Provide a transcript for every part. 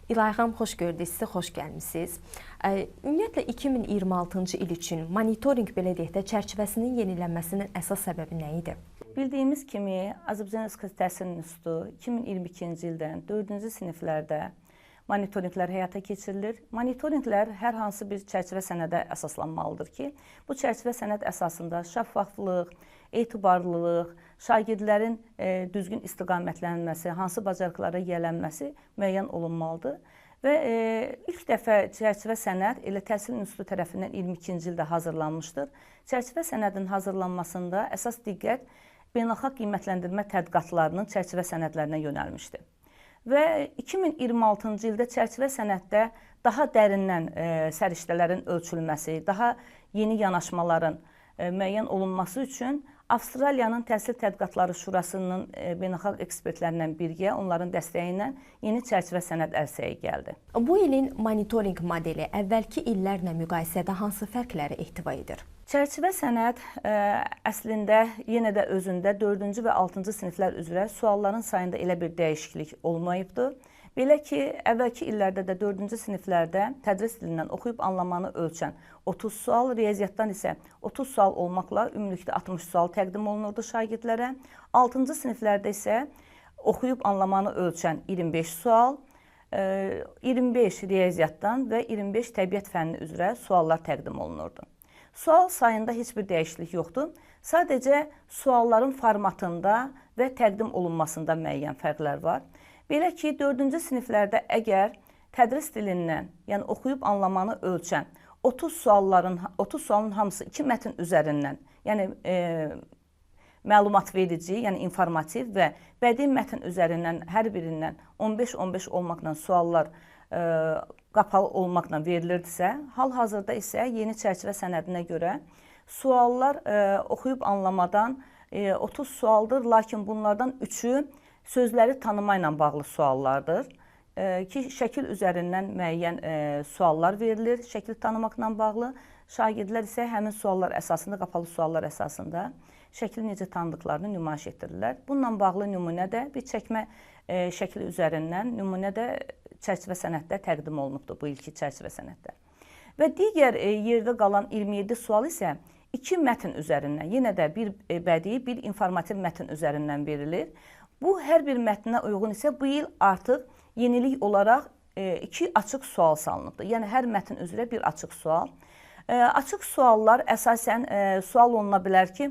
İlahi xanım, xoş gördük sizi, xoş gəlmisiniz. Ümumiyyətlə 2026-cı il üçün monitorinq belə deyək də çərçivəsinin yenilənməsinin əsas səbəbi nə idi? Bildiyimiz kimi Azərbaycan Respublikası Təhsil İnstitutu 2022-ci ildən 4-cü siniflərdə monitorinqlər həyata keçirilir. Monitorinqlər hər hansı bir çərçivə sənədə əsaslanmalıdır ki, bu çərçivə sənəd əsasında şəffaflıq, etibarlılıq, şagirdlərin düzgün istiqamətlənməsi, hansı bacarıqlara yiyələnməsi müəyyən olunmalıdır. Və ilk dəfə çərçivə sənəd elə Təhsil İnstitutu tərəfindən 22-ci ildə hazırlanmışdır. Çərçivə sənədinin hazırlanmasında əsas diqqət beynəlxalq qiymətləndirmə tədqiqatlarının çərçivə sənədlərinə yönəlmişdir. Və 2026-cı ildə çərçivə sənəddə daha dərindən səriştələrin ölçülməsi, daha yeni yanaşmaların müəyyən olunması üçün Avstraliyanın Təhsil Tədqiqatları Şurasının beynəlxalq ekspertlərindən birgə, onların dəstəyi ilə yeni çərçivə sənəd ərsəyə gəldi. Bu ilin monitorinq modeli əvvəlki illərlə müqayisədə hansı fərqləri ehtiva edir? Çərçivə sənəd əslində yenə də özündə 4-cü və 6-cı siniflər üzrə sualların sayında elə bir dəyişiklik olmayıbdır. Belə ki, əvvəlki illərdə də 4-cü siniflərdə tədris dilindən oxuyub anlamanı ölçən 30 sual, riyaziyyatdan isə 30 sual olmaqla ümumilikdə 60 sual təqdim olunurdu şagirdlərə. 6-cı siniflərdə isə oxuyub anlamanı ölçən 25 sual, 25 riyaziyyatdan və 25 təbiət fənni üzrə suallar təqdim olunurdu. Sual sayında heç bir dəyişiklik yoxdur. Sadəcə sualların formatında və təqdim olunmasında müəyyən fərqlər var. Belə ki, 4-cü siniflərdə əgər tədris dilindən, yəni oxuyub anlamanı ölçən 30 sualın hamısı 2 mətn üzərindən, yəni məlumat verici, yəni informativ və bədii mətn üzərindən hər birindən 15-15 olmaqla suallar qapalı olmaqla verilirdisə, hal-hazırda isə yeni çərçivə sənədinə görə suallar oxuyub anlamadan 30 sualdır, lakin bunlardan 3-ü sözləri tanıma ilə bağlı suallardır ki, şəkil üzərindən müəyyən suallar verilir, şəkil tanımaqla bağlı. Şagirdlər isə həmin suallar əsasında, qapalı suallar əsasında şəkli necə tanıdıqlarını nümayiş etdirirlər. Bununla bağlı nümunə də bir çəkmə şəkli üzərindən nümunə də çərçivə sənəddə təqdim olunubdur, bu ilki çərçivə sənəddə. Və digər yerdə qalan 27 sual isə 2 mətn üzərindən, yenə də bir bədii, bir informativ mətn üzərindən verilir. Bu, hər bir mətnə uyğun isə bu il artıq yenilik olaraq 2 açıq sual salınıbdır. Yəni, hər mətn üzrə bir açıq sual. Açıq suallar əsasən sual oluna bilər ki,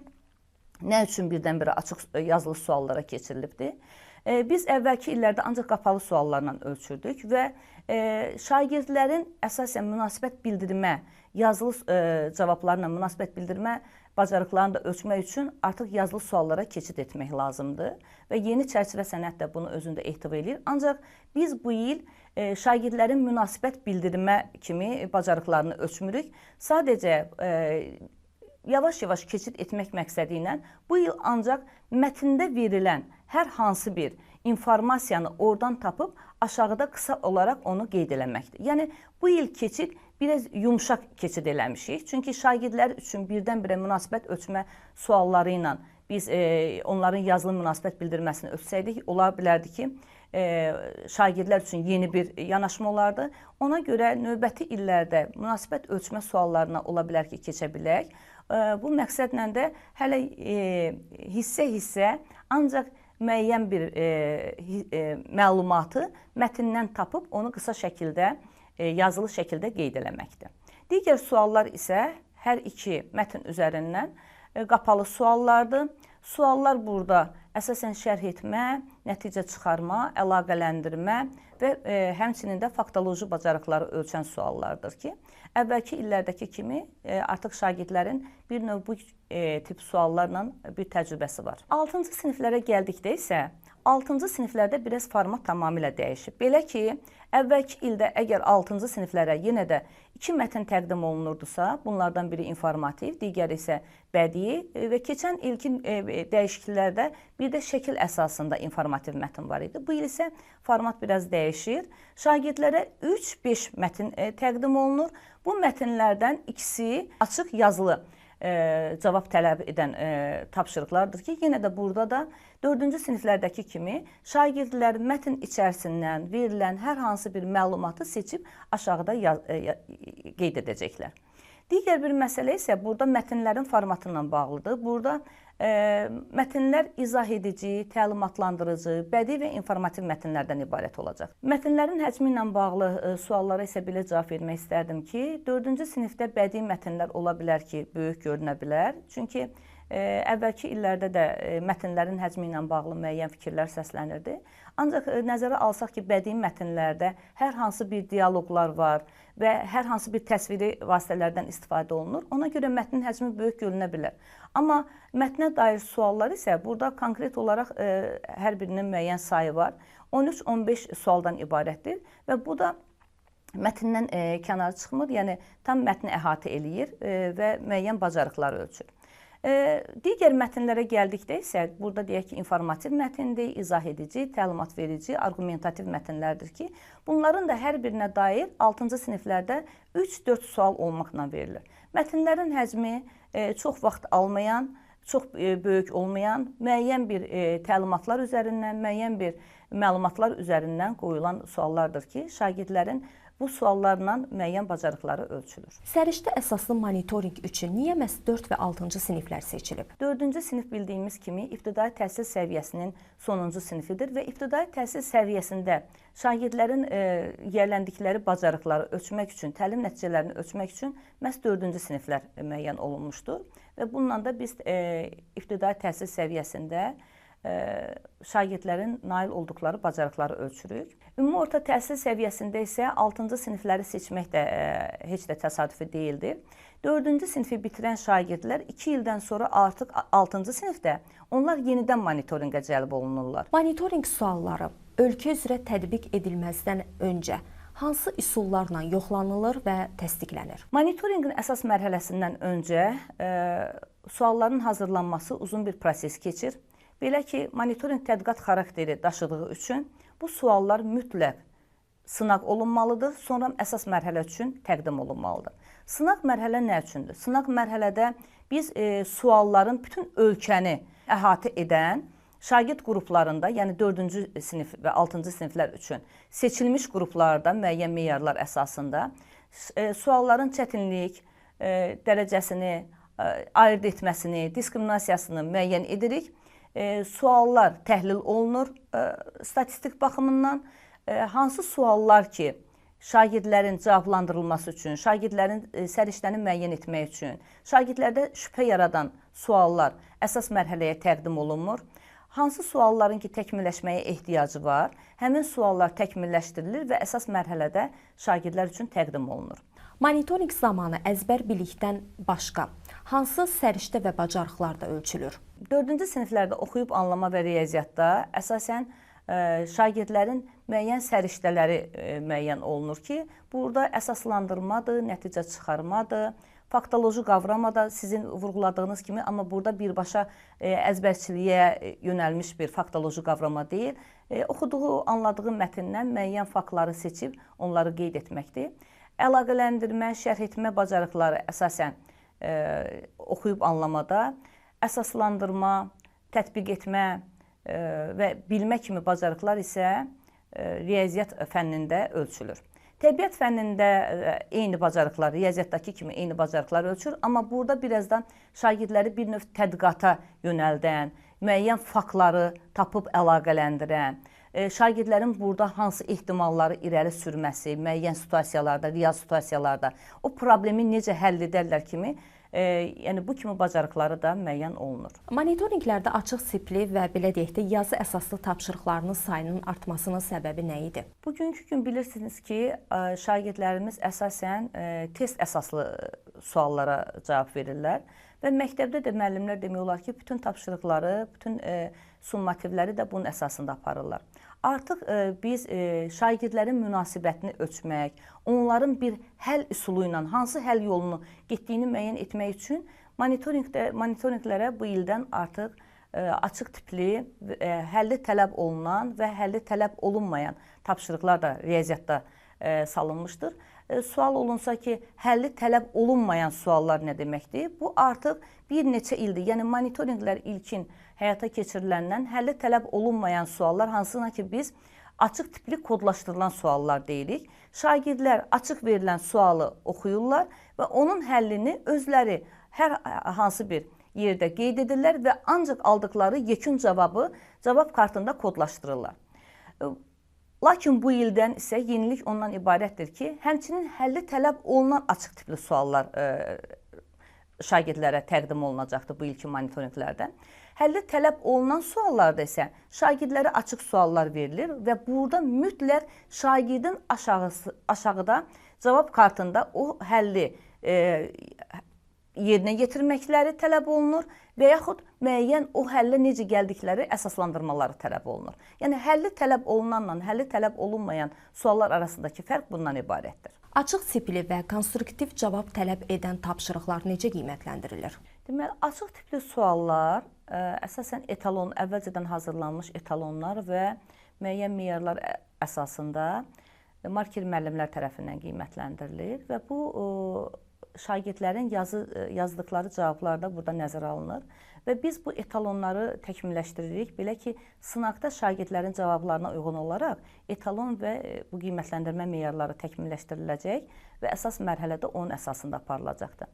nə üçün birdən-birə açıq yazılı suallara keçirilibdir? Biz əvvəlki illərdə ancaq qapalı suallarla ölçürdük və şagirdlərin əsasən münasibət bildirmə, yazılı cavablarla münasibət bildirmə bacarıqlarını da ölçmək üçün artıq yazılı suallara keçid etmək lazımdır və yeni çərçivə sənəd də bunu özündə ehtiva edir. Ancaq biz bu il şagirdlərin münasibət bildirmə kimi bacarıqlarını ölçmürük. Sadəcə yavaş-yavaş keçid etmək məqsədi ilə bu il ancaq mətndə verilən hər hansı bir informasiyanı oradan tapıb aşağıda qısa olaraq onu qeyd eləməkdir. Yəni, bu il keçid biraz yumşaq keçid eləmişik. Çünki şagirdlər üçün birdən-birə münasibət ölçmə sualları ilə biz onların yazılı münasibət bildirməsini ölçsəydik, ola bilərdi ki, şagirdlər üçün yeni bir yanaşma olardı. Ona görə növbəti illərdə münasibət ölçmə suallarına ola bilər ki, keçə bilək. Bu məqsədlə də hələ hissə-hissə ancaq müəyyən bir məlumatı mətndən tapıb onu qısa şəkildə, yazılı şəkildə qeyd eləməkdir. Digər suallar isə hər 2 mətn üzərindən qapalı suallardır. Suallar burada əsasən şərh etmə, nəticə çıxarma, əlaqələndirmə və həmçinin də faktoloji bacarıqları ölçən suallardır ki, əvvəlki illərdəki kimi artıq şagirdlərin bir növ bu tip suallarla bir təcrübəsi var. 6-cı siniflərə gəldikdə isə 6-cı siniflərdə biraz format tamamilə dəyişib. Belə ki, əvvəlki ildə əgər 6-cı siniflərə yenə də 2 mətn təqdim olunurdusa, bunlardan biri informativ, digəri isə bədii və keçən ilkin dəyişikliklərdə bir də şəkil əsasında informativ mətn var idi. Bu il isə format biraz dəyişir. Şagirdlərə 3-5 mətn təqdim olunur. Bu mətnlərdən ikisi açıq yazılı cavab tələb edən tapşırıqlardır ki, yenə də burada da 4-cü siniflərdəki kimi şagirdlər mətn içərisindən verilən hər hansı bir məlumatı seçib aşağıda qeyd edəcəklər. Digər bir məsələ isə burada mətnlərin formatı ilə bağlıdır. Burada mətnlər izah edici, təlimatlandırıcı, bədii və informativ mətnlərdən ibarət olacaq. Mətnlərin həcmi ilə bağlı suallara isə belə cavab vermək istərdim ki, 4-cü sinifdə bədii mətnlər ola bilər ki, böyük görünə bilər. Çünki əvvəlki illərdə də mətnlərin həcmi ilə bağlı müəyyən fikirlər səslənirdi. Ancaq nəzərə alsaq ki, bədii mətnlərdə hər hansı bir dialoqlar var və hər hansı bir təsviri vasitələrdən istifadə olunur. Ona görə mətnin həcmi böyük görünə bilər. Amma mətnə dair suallar isə burada konkret olaraq hər birinin müəyyən sayı var. 13-15 sualdan ibarətdir və bu da mətndən kənar çıxmır, yəni tam mətni əhatə eləyir və müəyyən bacarıqlar ölçür. Digər mətnlərə gəldikdə isə burada deyək ki, informativ mətndir, izah edici, təlimat verici, argumentativ mətnlərdir ki, bunların da hər birinə dair 6-cı siniflərdə 3-4 sual olmaqla verilir. Mətnlərin həcmi çox vaxt almayan, çox böyük olmayan, müəyyən bir təlimatlar üzərindən, müəyyən bir məlumatlar üzərindən qoyulan suallardır ki, şagirdlərin bu suallarla müəyyən bacarıqları ölçülür. Səriştə əsaslı monitorinq üçün niyə məhz 4 və 6-cı siniflər seçilib? 4-cü sinif bildiyimiz kimi ibtidai təhsil səviyyəsinin sonuncu sinifidir və ibtidai təhsil səviyyəsində şagirdlərin yiyələndikləri bacarıqları ölçmək üçün, təlim nəticələrini ölçmək üçün məhz 4-cü siniflər müəyyən olunmuşdur və bununla da biz ibtidai təhsil səviyyəsində şagirdlərin nail olduqları bacarıqları ölçürük. Ümumi orta təhsil səviyyəsində isə 6-cı sinifləri seçmək də heç də təsadüfi deyildir. 4-cü sinifi bitirən şagirdlər 2 ildən sonra artıq 6-cı sinifdə onlar yenidən monitorinqə cəlb olunurlar. Monitorinq sualları ölkə üzrə tətbiq edilməzdən öncə hansı üsullarla yoxlanılır və təsdiqlənir? Monitorinqin əsas mərhələsindən öncə sualların hazırlanması uzun bir proses keçir. Belə ki, monitorinq tədqiqat xarakteri daşıdığı üçün bu suallar mütləq sınaq olunmalıdır, sonra əsas mərhələ üçün təqdim olunmalıdır. Sınaq mərhələ nə üçündür? Sınaq mərhələdə biz sualların bütün ölkəni əhatə edən şagird qruplarında, yəni 4-cü sinif və 6-cı siniflər üçün seçilmiş qruplarda müəyyən meyarlar əsasında sualların çətinlik dərəcəsini ayırd etməsini, diskriminasiyasını müəyyən edirik. Suallar təhlil olunur statistik baxımından. Hansı suallar ki, şagirdlərin cavablandırılması üçün, şagirdlərin səriştəni müəyyən etmək üçün, şagirdlərdə şübhə yaradan suallar əsas mərhələyə təqdim olunmur. Hansı sualların ki, təkmilləşməyə ehtiyacı var, həmin suallar təkmilləşdirilir və əsas mərhələdə şagirdlər üçün təqdim olunur. Monitorinq zamanı əzbər bilikdən başqa hansı səriştə və bacarıqlar da ölçülür? 4-cü siniflərdə oxuyub anlama və riyaziyyatda əsasən şagirdlərin müəyyən səriştələri müəyyən olunur ki, burada əsaslandırmadır, nəticə çıxarmadır, faktoloji qavramada sizin vurğuladığınız kimi, amma burada birbaşa əzbərçiliyə yönəlmiş bir faktoloji qavrama deyil. Oxuduğu, anladığı mətndən müəyyən faktları seçib onları qeyd etməkdir. Əlaqələndirmə, şərh etmə bacarıqları əsasən oxuyub anlamada, əsaslandırma, tətbiq etmə və bilmə kimi bacarıqlar isə riyaziyyat fənnində ölçülür. Təbiət fənnində eyni bacarıqlar, riyaziyyatdakı kimi eyni bacarıqlar ölçülür, amma burada birazdan şagirdləri bir növ tədqiqata yönəldən, müəyyən faktları tapıb əlaqələndirən, şagirdlərin burada hansı ehtimalları irəli sürməsi, müəyyən situasiyalarda, real situasiyalarda o problemi necə həll edərlər kimi, yəni bu kimi bacarıqları da müəyyən olunur. Monitorinqlərdə açıq tipli və belə deyək də yazı əsaslı tapşırıqlarının sayının artmasının səbəbi nə idi? Bugünkü gün bilirsiniz ki, şagirdlərimiz əsasən test əsaslı suallara cavab verirlər və məktəbdə də müəllimlər demək olar ki, bütün tapşırıqları, bütün summativləri də bunun əsasında aparırlar. Artıq biz şagirdlərin münasibətini ölçmək, onların bir həll üsulu ilə hansı həll yolunu getdiyini müəyyən etmək üçün monitorinqlərə bu ildən artıq açıq tipli, həlli tələb olunan və həlli tələb olunmayan tapşırıqlar da riyaziyyatda salınmışdır. sual olunsa ki, həlli tələb olunmayan suallar nə deməkdir? Bu artıq bir neçə ildir. Yəni monitorinqlər ilkin həyata keçiriləndən həlli tələb olunmayan suallar, hansına ki biz açıq tipli kodlaşdırılan suallar deyirik. Şagirdlər açıq verilən sualı oxuyurlar və onun həllini özləri hər hansı bir yerdə qeyd edirlər və ancaq aldıqları yekun cavabı cavab kartında kodlaşdırırlar. Lakin bu ildən isə yenilik ondan ibarətdir ki, həmçinin həlli tələb olunan açıq tipli suallar şagirdlərə təqdim olunacaqdır bu ilkin monitorinqlərdə. Həlli tələb olunan suallarda isə şagirdlərə açıq suallar verilir və burada mütləq şagirdin aşağıda cavab kartında o həlli yerinə yetirməkləri tələb olunur və yaxud müəyyən o həllə necə gəldikləri əsaslandırmaları tələb olunur. Yəni, həlli tələb olunanla həlli tələb olunmayan suallar arasındakı fərq bundan ibarətdir. Açıq tipli və konstruktiv cavab tələb edən tapşırıqlar necə qiymətləndirilir? Deməli, açıq tipli suallar əsasən etalon, əvvəlcədən hazırlanmış etalonlar və müəyyən meyarlar əsasında marker müəllimlər tərəfindən qiymətləndirilir və bu şagirdlərin yazdıqları cavablar da burada nəzərə alınır və biz bu etalonları təkmilləşdiririk. Belə ki, sınaqda şagirdlərin cavablarına uyğun olaraq etalon və bu qiymətləndirmə meyarları təkmilləşdiriləcək və əsas mərhələdə onun əsasında aparılacaqdır.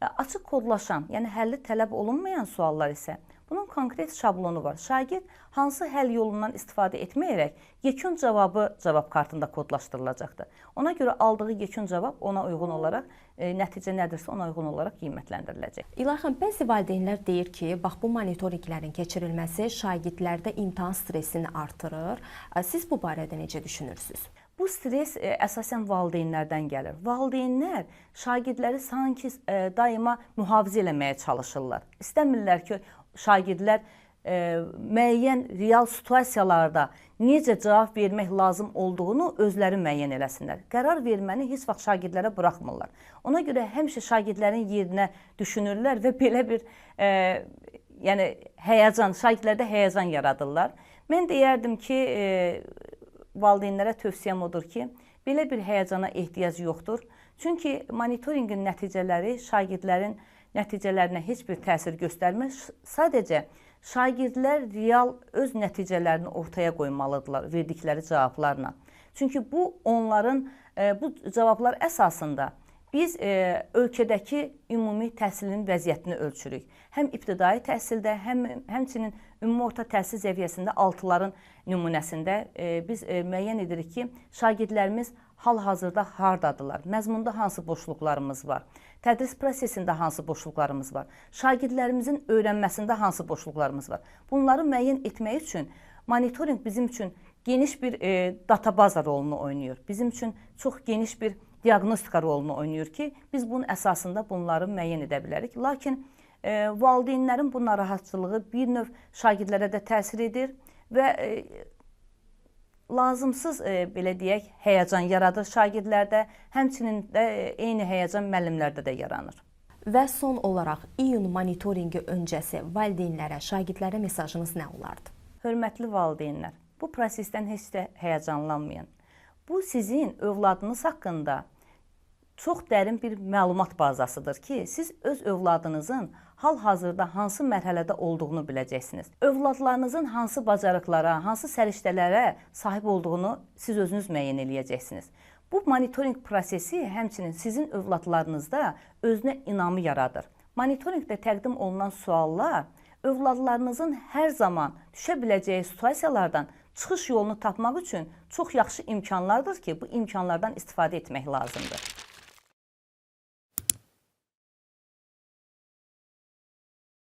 Açıq kodlaşan, yəni həlli tələb olunmayan suallar isə bunun konkret şablonu var. Şagird hansı həll yolundan istifadə etməyərək yekun cavabı cavab kartında kodlaşdırılacaqdır. Ona görə aldığı yekun cavab ona uyğun olaraq, nəticə nədirsə ona uyğun olaraq qiymətləndiriləcək. İlay xanım, bəzi valideynlər deyir ki, bax bu monitorinqlərin keçirilməsi şagirdlərdə imtahan stressini artırır. Siz bu barədə necə düşünürsünüz? Bu stres əsasən valideynlərdən gəlir. Valideynlər şagirdləri sanki daima mühafizə eləməyə çalışırlar. İstəmirlər ki, şagirdlər müəyyən real situasiyalarda necə cavab vermək lazım olduğunu özləri müəyyən eləsinlər. Qərar verməni heç vaxt şagirdlərə buraxmırlar. Ona görə həmişə şagirdlərin yerinə düşünürlər və belə bir şagirdlərdə həyəcan yaradırlar. Mən deyərdim ki, valideynlərə tövsiyəm odur ki, belə bir həyəcana ehtiyac yoxdur. Çünki monitorinqin nəticələri şagirdlərin nəticələrinə heç bir təsir göstərmir. Sadəcə şagirdlər real öz nəticələrini ortaya qoymalıdırlar verdikləri cavablarla. Çünki bu onların bu cavablar əsasında biz ölkədəki ümumi təhsilin vəziyyətini ölçürük. Həm ibtidai təhsildə, həmçinin ümumi orta təhsil səviyyəsində 6-ların nümunəsində biz müəyyən edirik ki, şagirdlərimiz hal-hazırda hardadılar, məzmunda hansı boşluqlarımız var, tədris prosesində hansı boşluqlarımız var, şagirdlərimizin öyrənməsində hansı boşluqlarımız var. Bunları müəyyən etmək üçün monitorinq bizim üçün geniş bir databaz rolunu oynayır. Bizim üçün çox geniş bir diaqnostika rolunu oynayır ki, biz bunun əsasında bunları müəyyən edə bilərik. Lakin valideynlərin bu narahatçılığı bir növ şagirdlərə də təsir edir və lazımsız, belə deyək, həyəcan yaradır şagirdlərdə, həmçinin də eyni həyəcan müəllimlərdə də yaranır. Və son olaraq iyun monitorinqi öncəsi valideynlərə, şagirdlərə mesajınız nə olardı? Hörmətli valideynlər, bu prosesdən heç də həyəcanlanmayın. Bu sizin övladınız haqqında çox dərin bir məlumat bazasıdır ki, siz öz övladınızın hal-hazırda hansı mərhələdə olduğunu biləcəksiniz. Övladlarınızın hansı bacarıqlara, hansı səriştələrə sahib olduğunu siz özünüz müəyyən eləyəcəksiniz. Bu monitorinq prosesi həmçinin sizin övladlarınızda özünə inamı yaradır. Monitorinqdə təqdim olunan suallar övladlarınızın hər zaman düşə biləcəyi situasiyalardan çıxış yolunu tapmaq üçün çox yaxşı imkanlardır ki, bu imkanlardan istifadə etmək lazımdır.